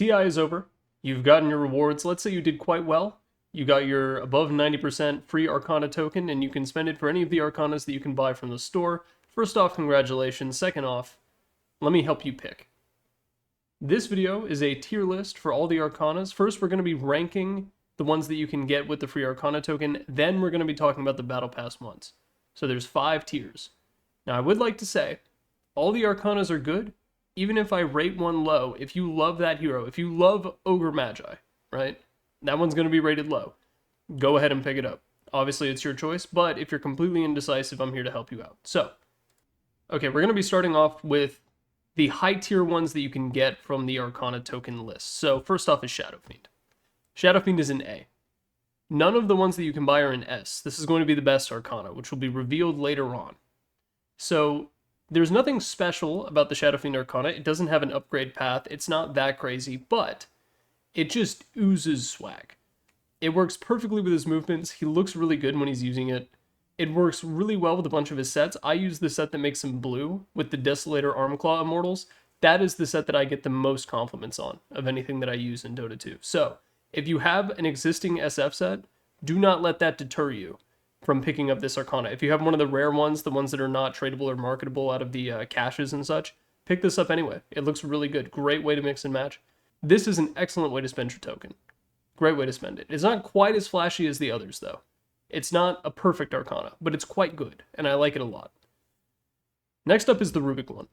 TI is over. You've gotten your rewards. Let's say you did quite well. You got your above 90% free Arcana token, and you can spend it for any of the Arcanas that you can buy from the store. First off, congratulations. Second off, let me help you pick. This video is a tier list for all the Arcanas. First, we're going to be ranking the ones that you can get with the free Arcana token. Then we're going to be talking about the Battle Pass ones. So there's 5 tiers. Now, I would like to say, all the Arcanas are good, even if I rate one low. If you love that hero, if you love Ogre Magi, right? That one's going to be rated low. Go ahead and pick it up. Obviously, it's your choice, but if you're completely indecisive, I'm here to help you out. So, okay, we're going to be starting off with the high tier ones that you can get from the Arcana token list. So, first off is Shadow Fiend. Shadow Fiend is an A. None of the ones that you can buy are an S. This is going to be the best Arcana, which will be revealed later on. So, there's nothing special about the Shadow Fiend Arcana. It doesn't have an upgrade path. It's not that crazy, but it just oozes swag. It works perfectly with his movements. He looks really good when he's using it. It works really well with a bunch of his sets. I use the set that makes him blue with the Desolator Armclaw Immortals. That is the set that I get the most compliments on of anything that I use in Dota 2. So, if you have an existing SF set, do not let that deter you from picking up this Arcana. If you have one of the rare ones, the ones that are not tradable or marketable out of the caches and such, pick this up anyway. It looks really good. Great way to mix and match. This is an excellent way to spend your token. Great way to spend it. It's not quite as flashy as the others, though. It's not a perfect Arcana, but it's quite good, and I like it a lot. Next up is the Rubick one.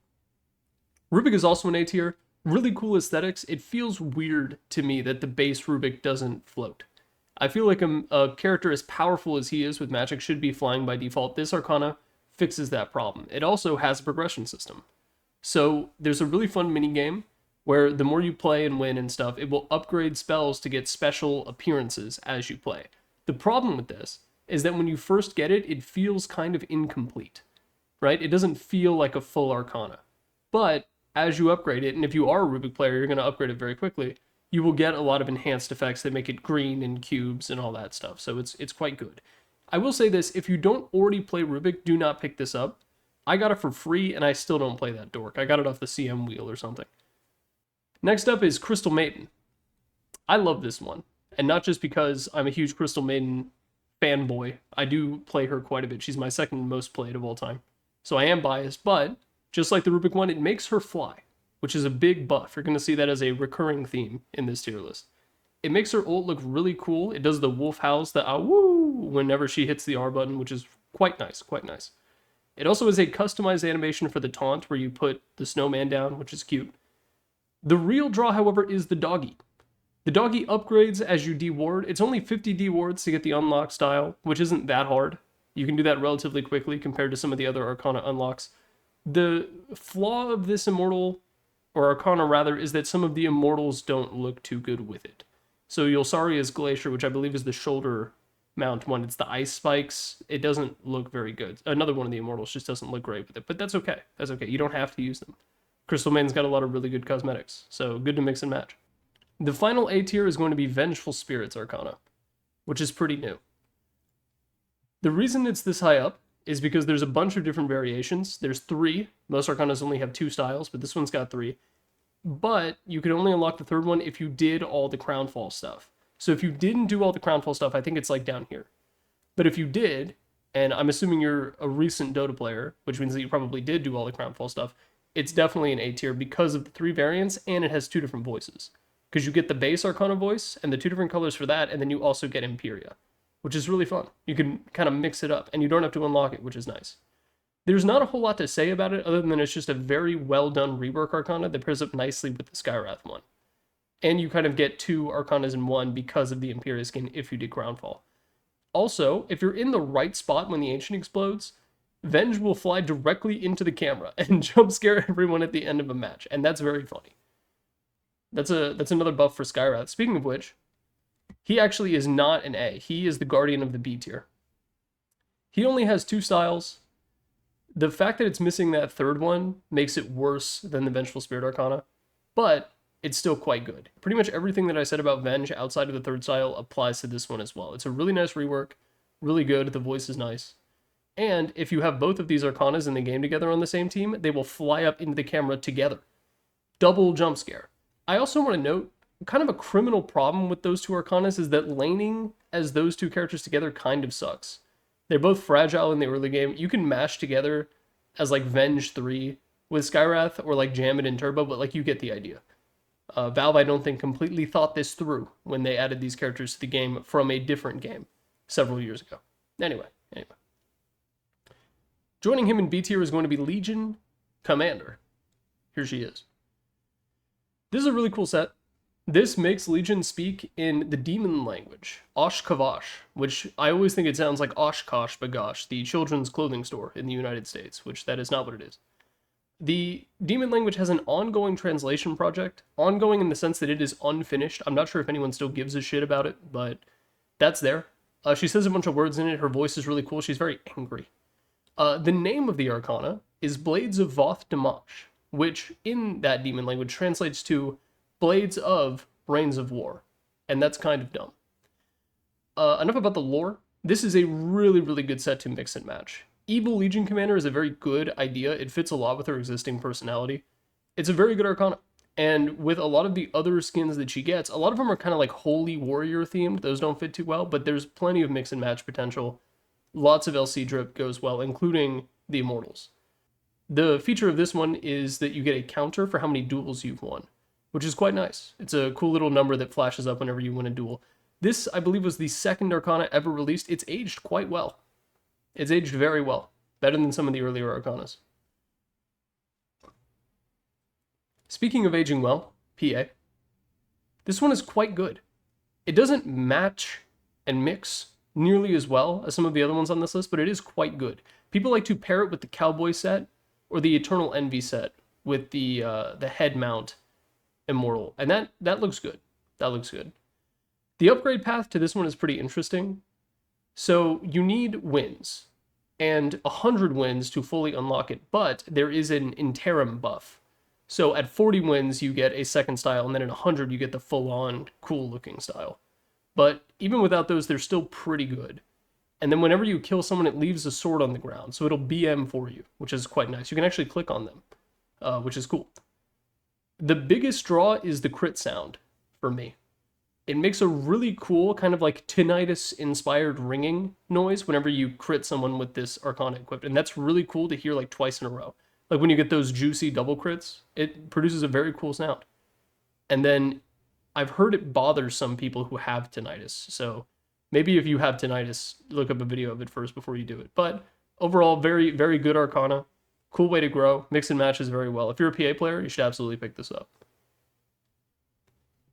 Rubick is also an A tier. Really cool aesthetics. It feels weird to me that the base Rubick doesn't float. I feel like a character as powerful as he is with magic should be flying by default. This Arcana fixes that problem. It also has a progression system. So there's a really fun mini game where the more you play and win and stuff, it will upgrade spells to get special appearances as you play. The problem with this is that when you first get it, it feels kind of incomplete, right? It doesn't feel like a full Arcana. But as you upgrade it, and if you are a Rubick player, you're going to upgrade it very quickly, you will get a lot of enhanced effects that make it green and cubes and all that stuff. So it's quite good. I will say this, if you don't already play Rubick, do not pick this up. I got it for free, and I still don't play that dork. I got it off the CM wheel or something. Next up is Crystal Maiden. I love this one. And not just because I'm a huge Crystal Maiden fanboy. I do play her quite a bit. She's my second most played of all time. So I am biased, but just like the Rubick one, it makes her fly, which is a big buff. You're going to see that as a recurring theme in this tier list. It makes her ult look really cool. It does the wolf howls, the ah-woo, whenever she hits the R button, which is quite nice, quite nice. It also has a customized animation for the taunt where you put the snowman down, which is cute. The real draw, however, is the doggy. The doggy upgrades as you deward. It's only 50 dewards to get the unlock style, which isn't that hard. You can do that relatively quickly compared to some of the other Arcana unlocks. The flaw of this Immortal, or Arcana rather, is that some of the Immortals don't look too good with it. So Yulsaria's Glacier, which I believe is the shoulder mount one, it's the ice spikes. It doesn't look very good. Another one of the Immortals just doesn't look great with it, but that's okay. That's okay. You don't have to use them. Crystal Maiden's got a lot of really good cosmetics, so good to mix and match. The final A tier is going to be Vengeful Spirit's Arcana, which is pretty new. The reason it's this high up is because there's a bunch of different variations. There's 3. Most Arcanas only have 2 styles, but this one's got 3. But you can only unlock the 3rd one if you did all the Crownfall stuff. So if you didn't do all the Crownfall stuff, I think it's like down here. But if you did, and I'm assuming you're a recent Dota player, which means that you probably did do all the Crownfall stuff, it's definitely an A tier because of the 3 variants, and it has 2 different voices. Because you get the base Arcana voice, and the 2 different colors for that, and then you also get Imperia, which is really fun. You can kind of mix it up, and you don't have to unlock it, which is nice. There's not a whole lot to say about it, other than it's just a very well-done rework Arcana that pairs up nicely with the Skywrath one. And you kind of get 2 Arcanas in one because of the Imperia skin if you did Crownfall. Also, if you're in the right spot when the Ancient explodes, Venge will fly directly into the camera and jump scare everyone at the end of a match, and that's very funny. That's another buff for Skywrath. Speaking of which, he actually is not an A. He is the Guardian of the B tier. He only has 2 styles. The fact that it's missing that 3rd one makes it worse than the Vengeful Spirit Arcana, but it's still quite good. Pretty much everything that I said about Venge outside of the 3rd style applies to this one as well. It's a really nice rework, really good, the voice is nice. And if you have both of these Arcanas in the game together on the same team, they will fly up into the camera together. Double jump scare. I also want to note, kind of a criminal problem with those two Arcanas is that laning as those two characters together kind of sucks. They're both fragile in the early game. You can mash together as like Venge 3 with Skywrath or like Jam it in Turbo, but like you get the idea. Valve, I don't think, completely thought this through when they added these characters to the game from a different game several years ago. Anyway. Joining him in B tier is going to be Legion Commander. Here she is. This is a really cool set. This makes Legion speak in the demon language, Oshkosh, which I always think it sounds like Oshkosh Bagosh, the children's clothing store in the United States, which that is not what it is. The demon language has an ongoing translation project, ongoing in the sense that it is unfinished. I'm not sure if anyone still gives a shit about it, but that's there. She says a bunch of words in it. Her voice is really cool. She's very angry. The name of the Arcana is Blades of Voth Dimash, which in that demon language translates to Blades of Reigns of War, and that's kind of dumb. Enough about the lore. This is a really, really good set to mix and match. Evil Legion Commander is a very good idea. It fits a lot with her existing personality. It's a very good Arcana. And with a lot of the other skins that she gets, a lot of them are kind of like Holy Warrior themed. Those don't fit too well, but there's plenty of mix and match potential. Lots of LC drip goes well, including the Immortals. The feature of this one is that you get a counter for how many duels you've won, which is quite nice. It's a cool little number that flashes up whenever you win a duel. This, I believe, was the second Arcana ever released. It's aged quite well. It's aged very well. Better than some of the earlier Arcanas. Speaking of aging well, PA. This one is quite good. It doesn't match and mix nearly as well as some of the other ones on this list, but it is quite good. People like to pair it with the Cowboy set or the Eternal Envy set with the head mount Immortal, and that looks good. That looks good. The upgrade path to this one is pretty interesting. So you need wins, and 100 wins to fully unlock it, but there is an interim buff. So at 40 wins, you get a second style, and then at 100, you get the full-on, cool-looking style. But even without those, they're still pretty good. And then whenever you kill someone, it leaves a sword on the ground, so it'll BM for you, which is quite nice. You can actually click on them, which is cool. The biggest draw is the crit sound, for me. It makes a really cool, kind of like tinnitus-inspired ringing noise whenever you crit someone with this Arcana equipped, and that's really cool to hear like twice in a row. Like when you get those juicy double crits, it produces a very cool sound. And then I've heard it bothers some people who have tinnitus, so maybe if you have tinnitus, look up a video of it first before you do it. But overall, very, very good Arcana. Cool way to grow. Mix and matches very well. If you're a PA player, you should absolutely pick this up.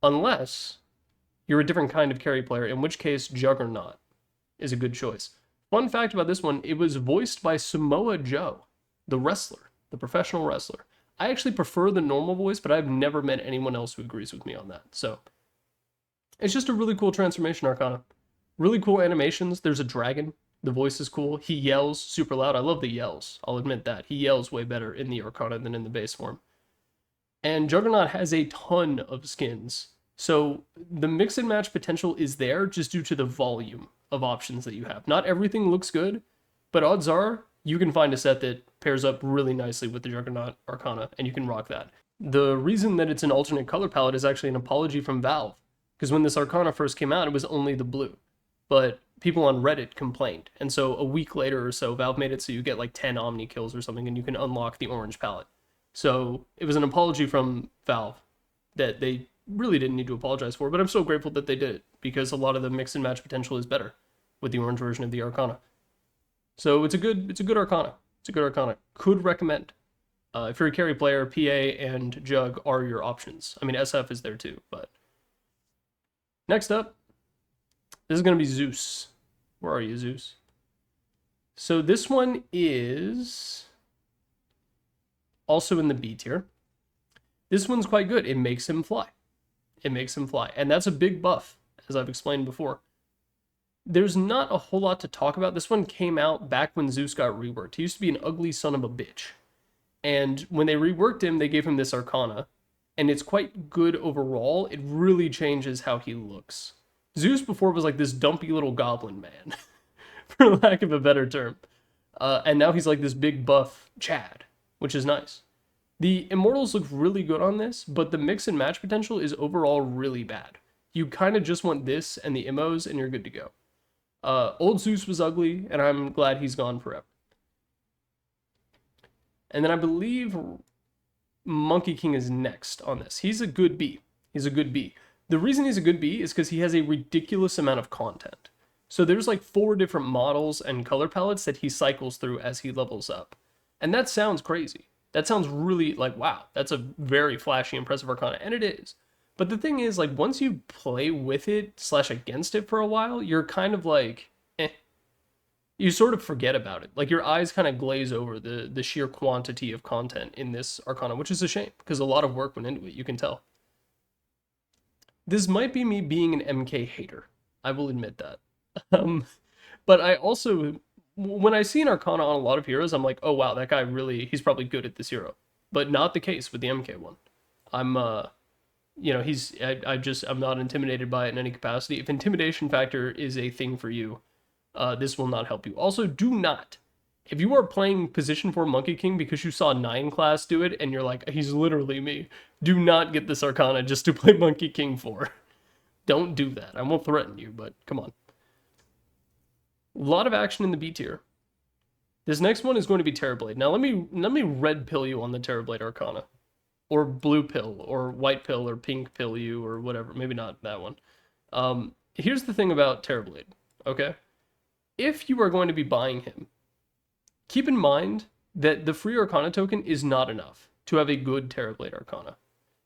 Unless you're a different kind of carry player, in which case Juggernaut is a good choice. Fun fact about this one, it was voiced by Samoa Joe, the wrestler, the professional wrestler. I actually prefer the normal voice, but I've never met anyone else who agrees with me on that. So it's just a really cool transformation Arcana. Really cool animations. There's a dragon. The voice is cool. He yells super loud. I love the yells. I'll admit that. He yells way better in the Arcana than in the base form. And Juggernaut has a ton of skins. So the mix and match potential is there just due to the volume of options that you have. Not everything looks good, but odds are you can find a set that pairs up really nicely with the Juggernaut Arcana, and you can rock that. The reason that it's an alternate color palette is actually an apology from Valve, because when this Arcana first came out, it was only the blue. But people on Reddit complained, and so a week later or so, Valve made it so you get like 10 Omni kills or something, and you can unlock the orange palette. So it was an apology from Valve that they really didn't need to apologize for, but I'm so grateful that they did it, because a lot of the mix and match potential is better with the orange version of the Arcana. So it's a good Arcana. It's a good Arcana. Could recommend. If you're a carry player, PA and Jug are your options. I mean, SF is there too, but... Next up, this is going to be Zeus. Where are you, Zeus? So this one is also in the B tier. This one's quite good. It makes him fly. It makes him fly. And that's a big buff, as I've explained before. There's not a whole lot to talk about. This one came out back when Zeus got reworked. He used to be an ugly son of a bitch. And when they reworked him, they gave him this Arcana. And it's quite good overall. It really changes how he looks. Zeus before was like this dumpy little goblin man, for lack of a better term. And now he's like this big buff Chad, which is nice. The Immortals look really good on this, but the mix and match potential is overall really bad. You kind of just want this and the Immos, and you're good to go. Old Zeus was ugly, and I'm glad he's gone forever. And then I believe Monkey King is next on this. He's a good B. He's a good B. The reason he's a good B is because he has a ridiculous amount of content. So there's like 4 different models and color palettes that he cycles through as he levels up. And that sounds crazy. That sounds really like, wow, that's a very flashy, impressive Arcana. And it is. But the thing is, like, once you play with it / against it for a while, you're kind of like, eh. You sort of forget about it. Like, your eyes kind of glaze over the sheer quantity of content in this Arcana, which is a shame, because a lot of work went into it, you can tell. This might be me being an MK hater. I will admit that. But I also, when I see an Arcana on a lot of heroes, I'm like, oh wow, that guy really, he's probably good at this hero. But not the case with the MK one. I'm, you know, I'm not intimidated by it in any capacity. If intimidation factor is a thing for you, this will not help you. Also, do not, if you are playing position 4 Monkey King because you saw 9 class do it and you're like, he's literally me, do not get this Arcana just to play Monkey King 4. Don't do that. I won't threaten you, but come on. A lot of action in the B tier. This next one is going to be Terrorblade. Now let me red pill you on the Terrorblade Arcana. Or blue pill, or white pill, or pink pill you, or whatever. Maybe not that one. Here's the thing about Terrorblade, okay? If you are going to be buying him, keep in mind that the free Arcana token is not enough to have a good Terrorblade Arcana.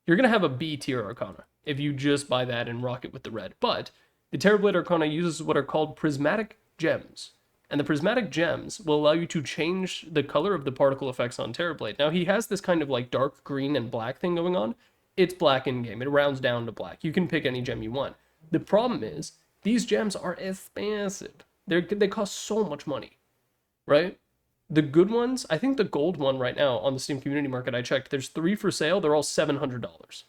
You're going to have a B tier Arcana if you just buy that and rock it with the red. But the Terrorblade Arcana uses what are called prismatic gems. And the prismatic gems will allow you to change the color of the particle effects on Terrorblade. Now, he has this kind of like dark green and black thing going on. It's black in-game. It rounds down to black. You can pick any gem you want. The problem is, these gems are expensive. They cost so much money, right? The good ones, I think the gold one right now on the Steam Community Market, I checked, there's 3 for sale. They're all $700.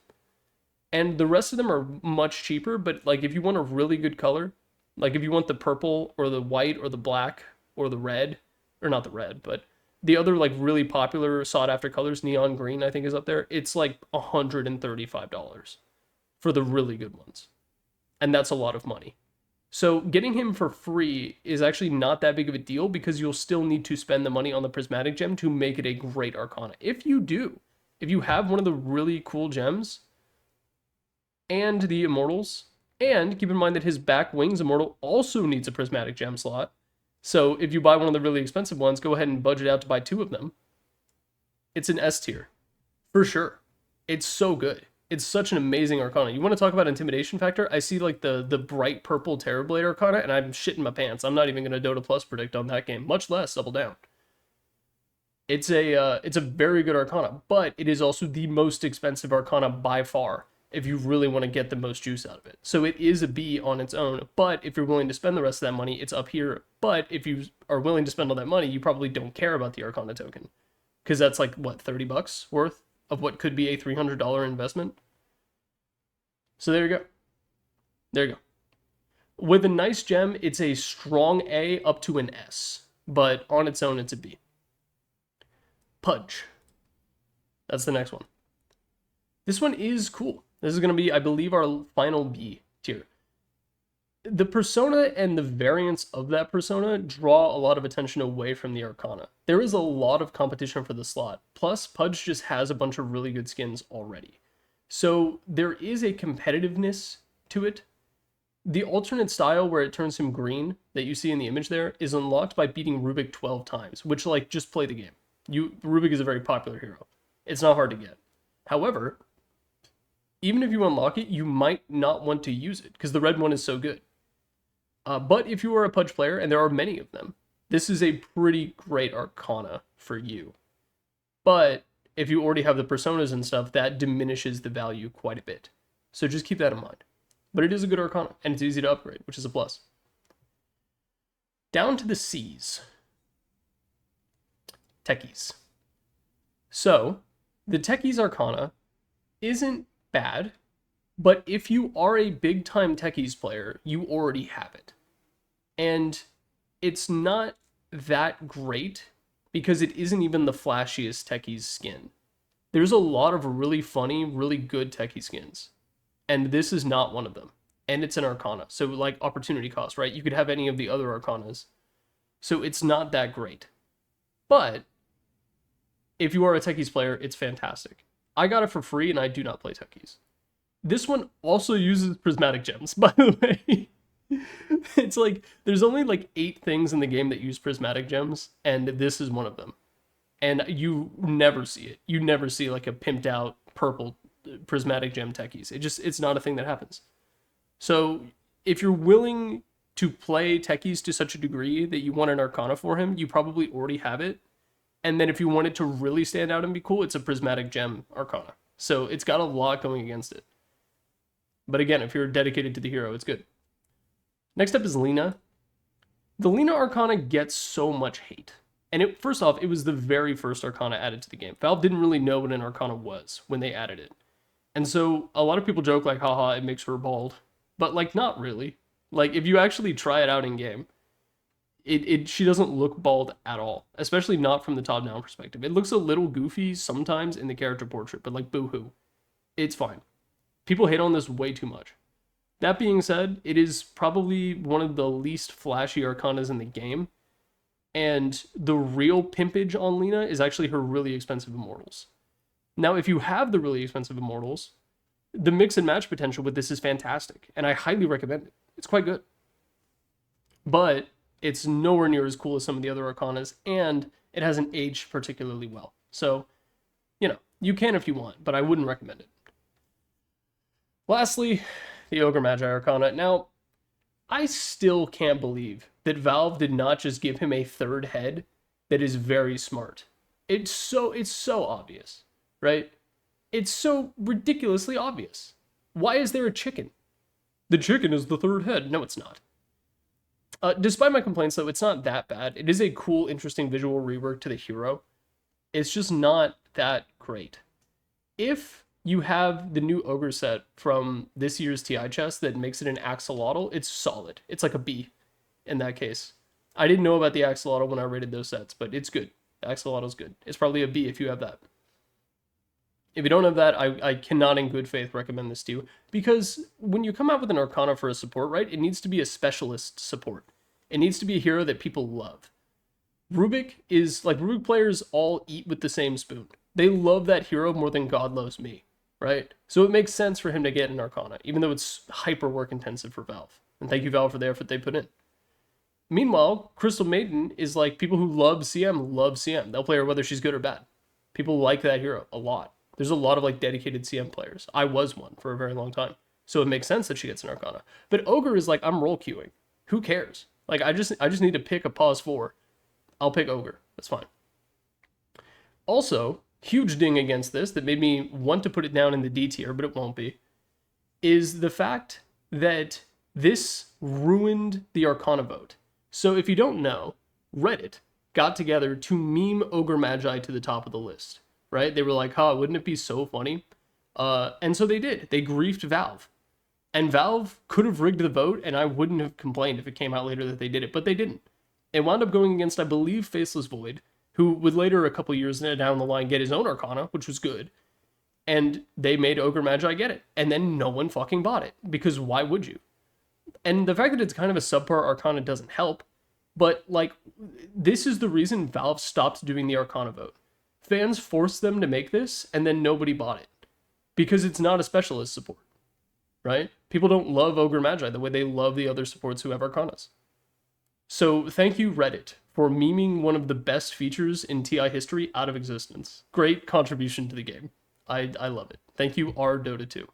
And the rest of them are much cheaper, but like if you want a really good color, like if you want the purple or the white or the black or the red, or not the red, but the other like really popular sought after colors, neon green I think is up there, it's like $135 for the really good ones. And that's a lot of money. So getting him for free is actually not that big of a deal because you'll still need to spend the money on the prismatic gem to make it a great Arcana. If you have one of the really cool gems and the Immortals, and keep in mind that his back wings Immortal also needs a prismatic gem slot. So if you buy one of the really expensive ones, go ahead and budget out to buy 2 of them. It's an S tier. For sure. It's so good. It's such an amazing Arcana. You want to talk about intimidation factor? I see like the bright purple Terrorblade Arcana and I'm shitting my pants. I'm not even going to Dota Plus predict on that game, much less double down. It's a very good Arcana, but it is also the most expensive Arcana by far, if you really want to get the most juice out of it. So it is a B on its own, but if you're willing to spend the rest of that money, it's up here. But if you are willing to spend all that money, you probably don't care about the Arcana token. Because that's like, what, $30 worth of what could be a $300 investment? So there you go. There you go. With a nice gem, it's a strong A up to an S. But on its own, it's a B. Pudge. That's the next one. This one is cool. This is going to be, I believe, our final B tier. The persona and the variants of that persona draw a lot of attention away from the Arcana. There is a lot of competition for the slot. Plus, Pudge just has a bunch of really good skins already. So there is a competitiveness to it. The alternate style where it turns him green that you see in the image there is unlocked by beating Rubick 12 times, which, like, just play the game. Rubick is a very popular hero. It's not hard to get. However, even if you unlock it, you might not want to use it because the red one is so good. But if you are a Pudge player, and there are many of them, this is a pretty great Arcana for you. But if you already have the personas and stuff, that diminishes the value quite a bit. So just keep that in mind. But it is a good Arcana, and it's easy to upgrade, which is a plus. Down to the C's. Techies. So, the Techies Arcana isn't bad, but if you are a big-time Techies player, you already have it. And it's not that great because it isn't even the flashiest Techies skin. There's a lot of really funny, really good techie skins, and this is not one of them. And it's an Arcana, so like opportunity cost, right? You could have any of the other Arcanas, so it's not that great. But if you are a Techies player, it's fantastic. I got it for free, and I do not play Techies. This one also uses prismatic gems, by the way. It's like there's only like 8 things in the game that use prismatic gems, and this is one of them. And you never see it. You never see like a pimped out purple prismatic gem Techies. It's not a thing that happens. So if you're willing to play Techies to such a degree that you want an Arcana for him, you probably already have it. And then if you want it to really stand out and be cool, it's a prismatic gem Arcana. So it's got a lot going against it. But again, if you're dedicated to the hero, it's good. Next up is Lina. The Lina Arcana gets so much hate. And first off, it was the very first Arcana added to the game. Valve didn't really know what an Arcana was when they added it. And so a lot of people joke like, haha, it makes her bald. But like, not really. Like, if you actually try it out in game, she doesn't look bald at all. Especially not from the top-down perspective. It looks a little goofy sometimes in the character portrait, but like, boo-hoo. It's fine. People hate on this way too much. That being said, it is probably one of the least flashy Arcanas in the game. And the real pimpage on Lina is actually her really expensive Immortals. Now, if you have the really expensive Immortals, the mix and match potential with this is fantastic. And I highly recommend it. It's quite good. But it's nowhere near as cool as some of the other Arcanas, and it hasn't aged particularly well. So, you know, you can if you want, but I wouldn't recommend it. Lastly, the Ogre Magi Arcana. Now, I still can't believe that Valve did not just give him a third head that is very smart. It's so obvious, right? It's so ridiculously obvious. Why is there a chicken? The chicken is the third head. No, it's not. Despite my complaints, though, it's not that bad. It is a cool, interesting visual rework to the hero. It's just not that great. If you have the new Ogre set from this year's TI chest that makes it an axolotl, it's solid. It's like a B in that case. I didn't know about the axolotl when I rated those sets, but it's good. The axolotl's good. It's probably a B if you have that. If you don't have that, I cannot in good faith recommend this to you, because when you come out with an Arcana for a support, right, it needs to be a specialist support. It needs to be a hero that people love. Rubick is, like, Rubick players all eat with the same spoon. They love that hero more than God loves me, right? So it makes sense for him to get an Arcana, even though it's hyper work intensive for Valve. And thank you, Valve, for the effort they put in. Meanwhile, Crystal Maiden is like, people who love CM. They'll play her whether she's good or bad. People like that hero a lot. There's a lot of like dedicated CM players. I was one for a very long time. So it makes sense that she gets an Arcana. But Ogre is like, I'm roll queuing. Who cares? Like, I just need to pick a pause 4. I'll pick Ogre. That's fine. Also, huge ding against this that made me want to put it down in the D tier, but it won't be, is the fact that this ruined the Arcana vote. So if you don't know, Reddit got together to meme Ogre Magi to the top of the list, right? They were like, wouldn't it be so funny? And so they did. They griefed Valve. And Valve could have rigged the vote, and I wouldn't have complained if it came out later that they did it, but they didn't. It wound up going against, I believe, Faceless Void, who would later, a couple years down the line, get his own Arcana, which was good. And they made Ogre Magi get it. And then no one fucking bought it, because why would you? And the fact that it's kind of a subpar Arcana doesn't help, but, like, this is the reason Valve stopped doing the Arcana vote. Fans forced them to make this, and then nobody bought it. Because it's not a specialist support, right? People don't love Ogre Magi the way they love the other supports who have Arcanas. So thank you, Reddit, for memeing one of the best features in TI history out of existence. Great contribution to the game. I love it. Thank you, Dota 2.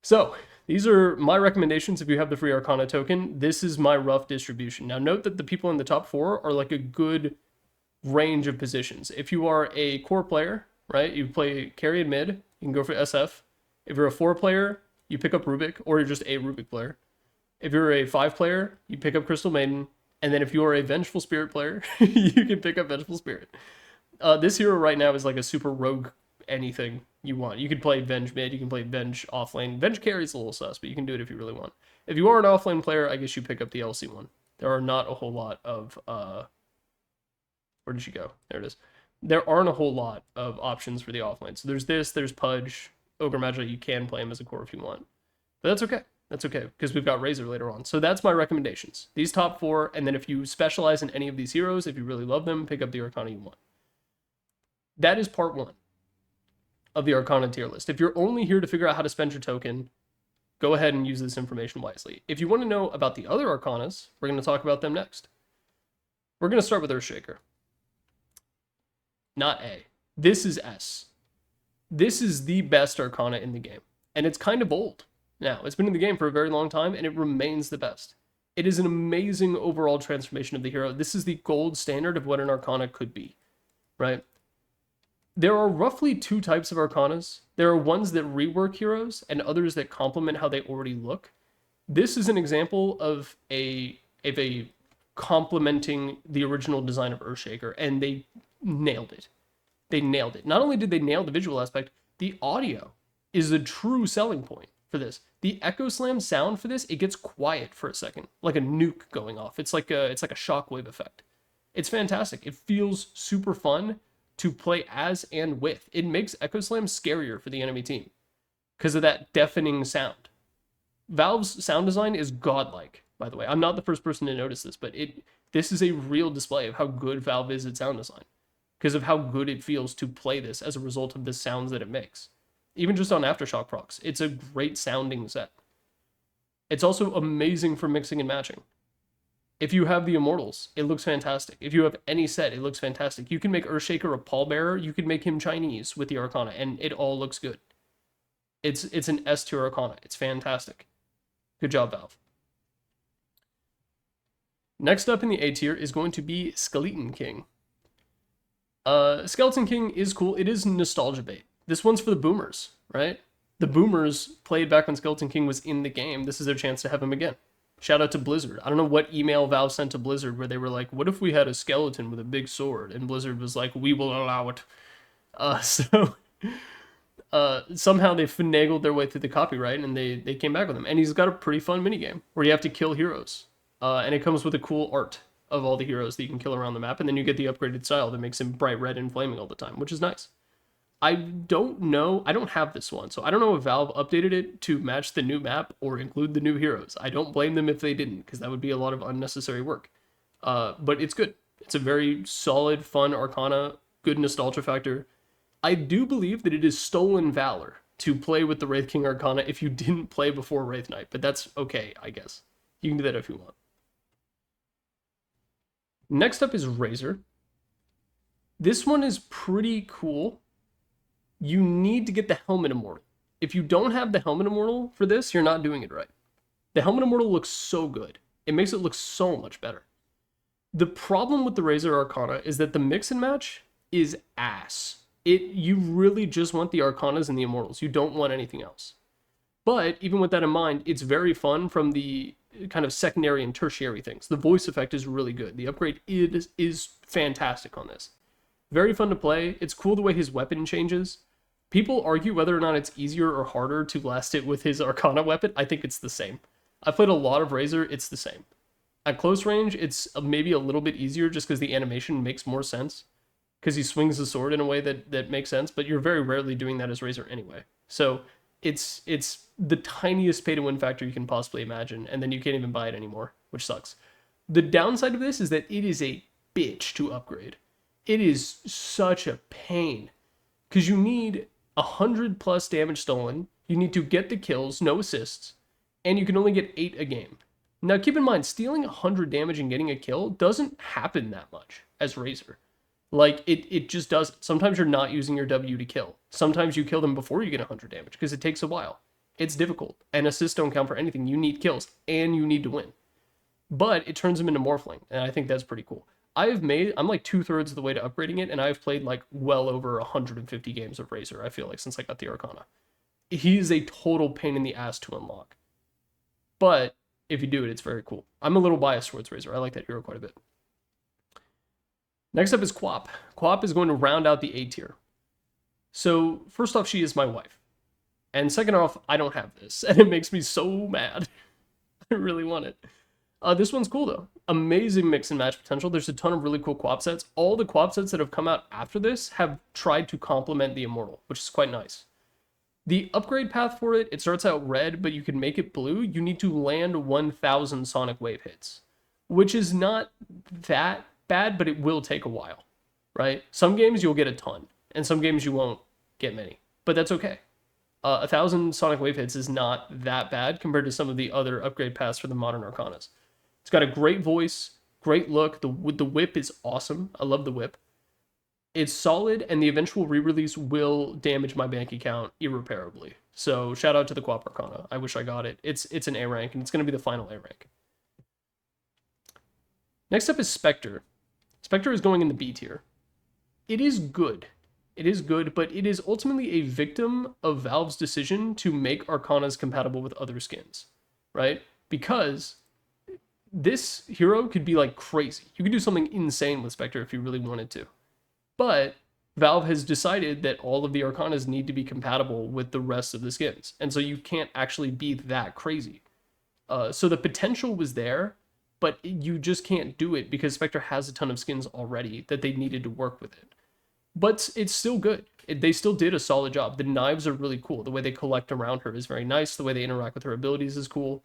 So, these are my recommendations if you have the free Arcana token. This is my rough distribution. Now, note that the people in the top 4 are like a good range of positions. If you are a core player, right, you play carry and mid, you can go for SF. If you're a 4 player, you pick up Rubick, or you're just a Rubick player. If you're a 5 player, you pick up Crystal Maiden. And then if you're a Vengeful Spirit player, you can pick up Vengeful Spirit. This hero right now is like a super rogue anything you want. You can play Venge mid, you can play Venge offlane. Venge carry's a little sus, but you can do it if you really want. If you are an offlane player, I guess you pick up the LC one. There are not a whole lot of... where did she go? There it is. there aren't a whole lot of options for the offlane. So there's Pudge, Ogre Magi, you can play him as a core if you want. But that's okay. That's okay, because we've got Razor later on. So that's my recommendations. These top 4, and then if you specialize in any of these heroes, if you really love them, pick up the Arcana you want. That is part 1 of the Arcana tier list. If you're only here to figure out how to spend your token, go ahead and use this information wisely. If you want to know about the other Arcanas, we're going to talk about them next. We're going to start with Earthshaker. Not A. This is S. This is the best Arcana in the game. And it's kind of old now. It's been in the game for a very long time, and it remains the best. It is an amazing overall transformation of the hero. This is the gold standard of what an Arcana could be, right? There are roughly 2 types of Arcanas. There are ones that rework heroes, and others that complement how they already look. This is an example of a complementing the original design of Earthshaker, and they nailed it. They nailed it. Not only did they nail the visual aspect, the audio is a true selling point for this. The Echo Slam sound for this, it gets quiet for a second, like a nuke going off. It's like a shockwave effect. It's fantastic. It feels super fun to play as and with. It makes Echo Slam scarier for the enemy team because of that deafening sound. Valve's sound design is godlike, by the way. I'm not the first person to notice this, but this is a real display of how good Valve is at sound design because of how good it feels to play this as a result of the sounds that it makes. Even just on Aftershock procs, it's a great sounding set. It's also amazing for mixing and matching. If you have the Immortals, it looks fantastic. If you have any set, it looks fantastic. You can make Earthshaker a pallbearer, you can make him Chinese with the Arcana, and it all looks good. It's an S tier Arcana. It's fantastic. Good job, Valve. Next up in the A tier is going to be Skeleton King. Skeleton King is cool. It is nostalgia bait. This one's for the boomers, right? The boomers played back when Skeleton King was in the game. This is their chance to have him again. Shout out to Blizzard. I don't know what email Valve sent to Blizzard where they were like, what if we had a skeleton with a big sword? And Blizzard was like, we will allow it. Somehow they finagled their way through the copyright and they came back with him. And he's got a pretty fun minigame where you have to kill heroes. And it comes with a cool art of all the heroes that you can kill around the map. And then you get the upgraded style that makes him bright red and flaming all the time, which is nice. I don't know. I don't have this one, so I don't know if Valve updated it to match the new map or include the new heroes. I don't blame them if they didn't, because that would be a lot of unnecessary work. But it's good. It's a very solid, fun Arcana, good nostalgia factor. I do believe that it is stolen valor to play with the Wraith King Arcana if you didn't play before Wraith Knight, but that's okay, I guess. You can do that if you want. Next up is Razor. This one is pretty cool. You need to get the Helmet Immortal. If you don't have the Helmet Immortal for this, you're not doing it right. The Helmet Immortal looks so good. It makes it look so much better. The problem with the Razor Arcana is that the mix and match is ass. You really just want the Arcanas and the Immortals. You don't want anything else. But even with that in mind, it's very fun from the kind of secondary and tertiary things. The voice effect is really good. The upgrade is fantastic on this. Very fun to play. It's cool the way his weapon changes. People argue whether or not it's easier or harder to blast it with his Arcana weapon. I think it's the same. I've played a lot of Razor, it's the same. At close range, it's maybe a little bit easier just because the animation makes more sense. Because he swings the sword in a way that makes sense, but you're very rarely doing that as Razor anyway. So it's the tiniest pay-to-win factor you can possibly imagine, and then you can't even buy it anymore, which sucks. The downside of this is that it is a bitch to upgrade. It is such a pain. Because you need 100 plus damage stolen, you need to get the kills, no assists, and you can only get 8 a game. Now keep in mind, stealing 100 damage and getting a kill doesn't happen that much as Razor. Like, it just doesn't. Sometimes you're not using your W to kill. Sometimes you kill them before you get 100 damage, because it takes a while. It's difficult, and assists don't count for anything. You need kills, and you need to win. But it turns them into Morphling, and I think that's pretty cool. I'm like 2/3 of the way to upgrading it, and I've played like well over 150 games of Razor, I feel like, since I got the Arcana. He is a total pain in the ass to unlock. But if you do it, it's very cool. I'm a little biased towards Razor. I like that hero quite a bit. Next up is Quap. Quap is going to round out the A tier. So first off, she is my wife. And second off, I don't have this, and it makes me so mad. I really want it. This one's cool though. amazing mix and match potential. There's a ton of really cool co-op sets. All the co-op sets that have come out after this have tried to complement the Immortal, which is quite nice. The upgrade path for it starts out red, but you can make it blue. You need to land 1,000 Sonic Wave hits, which is not that bad, but it will take a while, right? Some games you'll get a ton, and some games you won't get many, but that's okay. 1,000 Sonic Wave hits is not that bad compared to some of the other upgrade paths for the modern Arcanas. It's got a great voice, great look. The whip is awesome. I love the whip. It's solid, and the eventual re-release will damage my bank account irreparably. So shout out to the Co-op Arcana. I wish I got it. It's an A rank, and it's going to be the final A rank. Next up is Spectre. Spectre is going in the B tier. It is good. It is good, but it is ultimately a victim of Valve's decision to make Arcanas compatible with other skins, right? Because this hero could be like crazy. You could do something insane with Spectre if you really wanted to. But Valve has decided that all of the Arcanas need to be compatible with the rest of the skins. And so you can't actually be that crazy. So the potential was there, but you just can't do it because Spectre has a ton of skins already that they needed to work with it. But it's still good. They still did a solid job. The knives are really cool. The way they collect around her is very nice. The way they interact with her abilities is cool.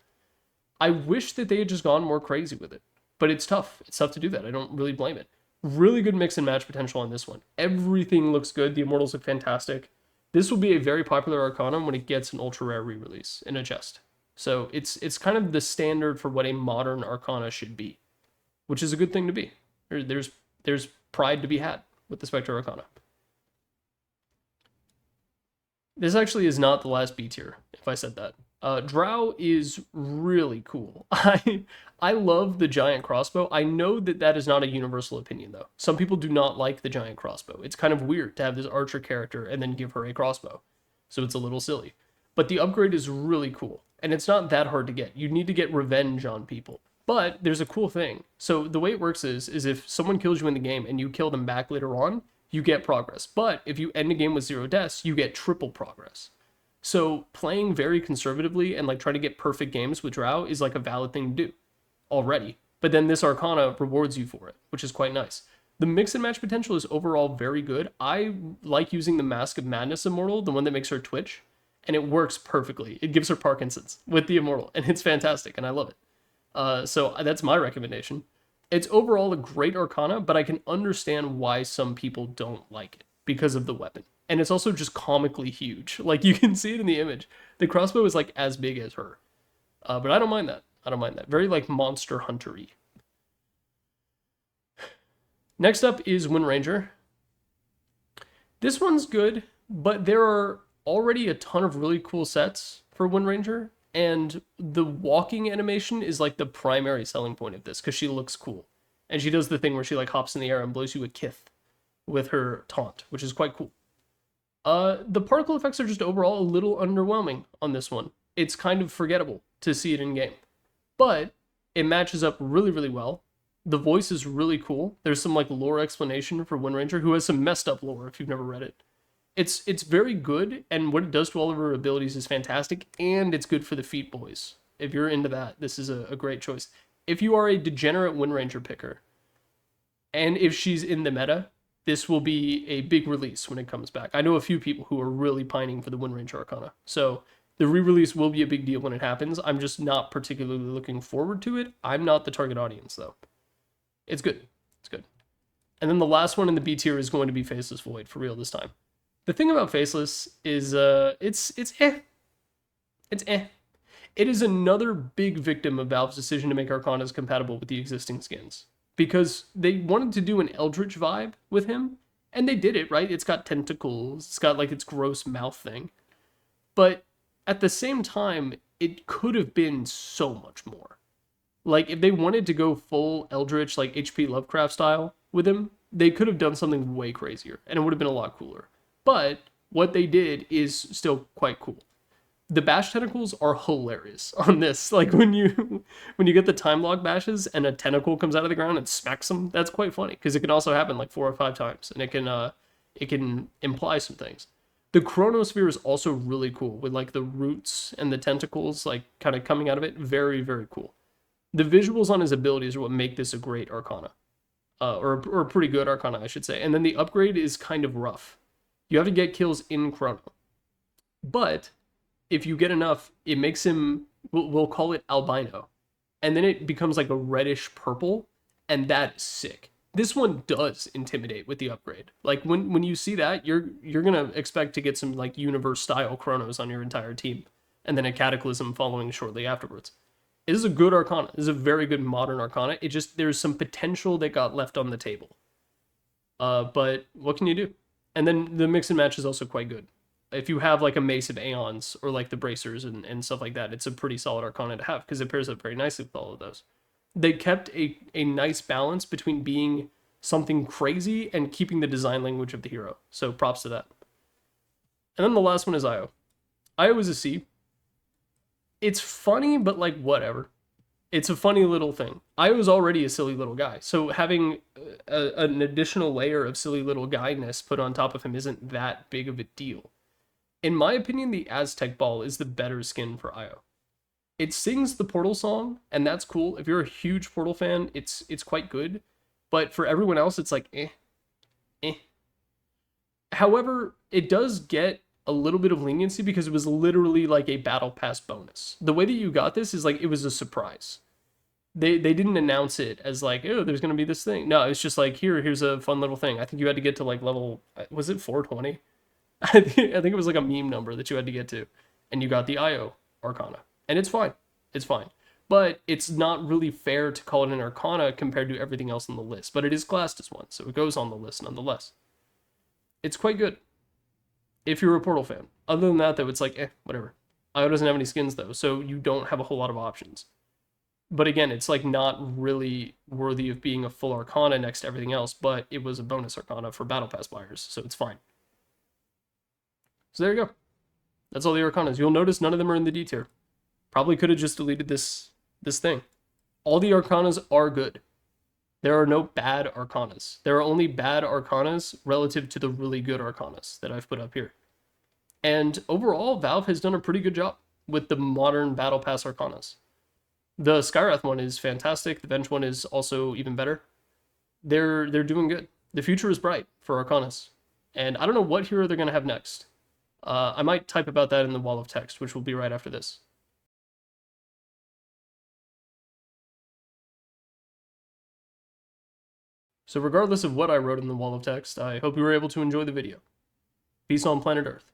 I wish that they had just gone more crazy with it. But it's tough. It's tough to do that. I don't really blame it. Really good mix and match potential on this one. Everything looks good. The Immortals look fantastic. This will be a very popular Arcana when it gets an ultra rare re-release in a chest. So it's kind of the standard for what a modern Arcana should be, which is a good thing to be. There's pride to be had with the Spectre Arcana. This actually is not the last B tier, if I said that. Drow is really cool. I love the giant crossbow. I know that that is not a universal opinion, though. Some people do not like the giant crossbow. It's kind of weird to have this archer character and then give her a crossbow. So it's a little silly. But the upgrade is really cool. And it's not that hard to get. You need to get revenge on people. But there's a cool thing. So the way it works is if someone kills you in the game and you kill them back later on, you get progress. But if you end a game with 0 deaths, you get triple progress. So playing very conservatively and like trying to get perfect games with Drow is like a valid thing to do already. But then this Arcana rewards you for it, which is quite nice. The mix and match potential is overall very good. I like using the Mask of Madness Immortal, the one that makes her twitch, and it works perfectly. It gives her Parkinson's with the Immortal, and it's fantastic, and I love it. So that's my recommendation. It's overall a great Arcana, but I can understand why some people don't like it because of the weapon. And it's also just comically huge. Like, you can see it in the image. The crossbow is, like, as big as her. But I don't mind that. I don't mind that. Very, like, Monster Hunter-y. Next up is Windranger. This one's good, but there are already a ton of really cool sets for Windranger. And the walking animation is, like, the primary selling point of this, because she looks cool. And she does the thing where she, like, hops in the air and blows you a kith with her taunt, which is quite cool. The particle effects are just overall a little underwhelming on this one. It's kind of forgettable to see it in game. But it matches up really, really well. The voice is really cool. There's some like lore explanation for Windranger, who has some messed up lore if you've never read it. It's very good, and what it does to all of her abilities is fantastic, and it's good for the feet boys. If you're into that, this is a great choice. If you are a degenerate Windranger picker, and if she's in the meta, this will be a big release when it comes back. I know a few people who are really pining for the Windranger Arcana. So the re-release will be a big deal when it happens. I'm just not particularly looking forward to it. I'm not the target audience, though. It's good. It's good. And then the last one in the B tier is going to be Faceless Void, for real this time. The thing about Faceless is it's eh. It's eh. It is another big victim of Valve's decision to make Arcanas compatible with the existing skins. Because they wanted to do an Eldritch vibe with him, and they did it, right? It's got tentacles, it's got like its gross mouth thing. But at the same time, it could have been so much more. Like, if they wanted to go full Eldritch, like HP Lovecraft style with him, they could have done something way crazier, and it would have been a lot cooler. But what they did is still quite cool. The bash tentacles are hilarious on this. Like, when you get the time log bashes and a tentacle comes out of the ground and smacks them, that's quite funny, because it can also happen like 4 or 5 times, and it can imply some things. The chronosphere is also really cool, with like the roots and the tentacles like kind of coming out of it. Very, very cool. The visuals on his abilities are what make this a great Arcana. Or a pretty good Arcana, I should say. And then the upgrade is kind of rough. You have to get kills in Chrono. But if you get enough, it makes him, we'll call it albino. And then it becomes like a reddish purple, and that is sick. This one does intimidate with the upgrade. Like when you see that, you're gonna expect to get some like universe style Chronos on your entire team, and then a Cataclysm following shortly afterwards. It is a good Arcana. It is a very good modern Arcana. It just, there's some potential that got left on the table. But what can you do? And then the mix and match is also quite good. If you have like a Mace of Aeons or like the Bracers and stuff like that, it's a pretty solid Arcana to have because it pairs up very nicely with all of those. They kept a nice balance between being something crazy and keeping the design language of the hero. So props to that. And then the last one is Io. Io is a C. It's funny, but like whatever. It's a funny little thing. Io is already a silly little guy, so having an additional layer of silly little guyness put on top of him isn't that big of a deal. In my opinion, the Aztec Ball is the better skin for Io. It sings the Portal song, and that's cool. If you're a huge Portal fan, it's quite good. But for everyone else, it's like, eh. However, it does get a little bit of leniency because it was literally like a battle pass bonus. The way that you got this is like it was a surprise. They didn't announce it as like, oh, there's gonna be this thing. No, it's just like, here's a fun little thing. I think you had to get to like level, was it 420? I think it was like a meme number that you had to get to, and you got the Io Arcana, and it's fine. It's fine. But it's not really fair to call it an Arcana compared to everything else on the list. But it is classed as one, so it goes on the list nonetheless. It's quite good if you're a Portal fan. Other than that, though, it's like, whatever. Io doesn't have any skins, though, so you don't have a whole lot of options. But again, it's like not really worthy of being a full Arcana next to everything else, but it was a bonus Arcana for Battle Pass buyers, so it's fine. So there you go. That's all the Arcanas. You'll notice none of them are in the D tier. Probably could have just deleted this thing. All the Arcanas are good. There are no bad Arcanas. There are only bad Arcanas relative to the really good Arcanas that I've put up here. And overall, Valve has done a pretty good job with the modern Battle Pass Arcanas. The Skywrath one is fantastic. The Venge one is also even better. They're doing good. The future is bright for Arcanas. And I don't know what hero they're going to have next. I might type about that in the wall of text, which will be right after this. So regardless of what I wrote in the wall of text, I hope you were able to enjoy the video. Peace on planet Earth.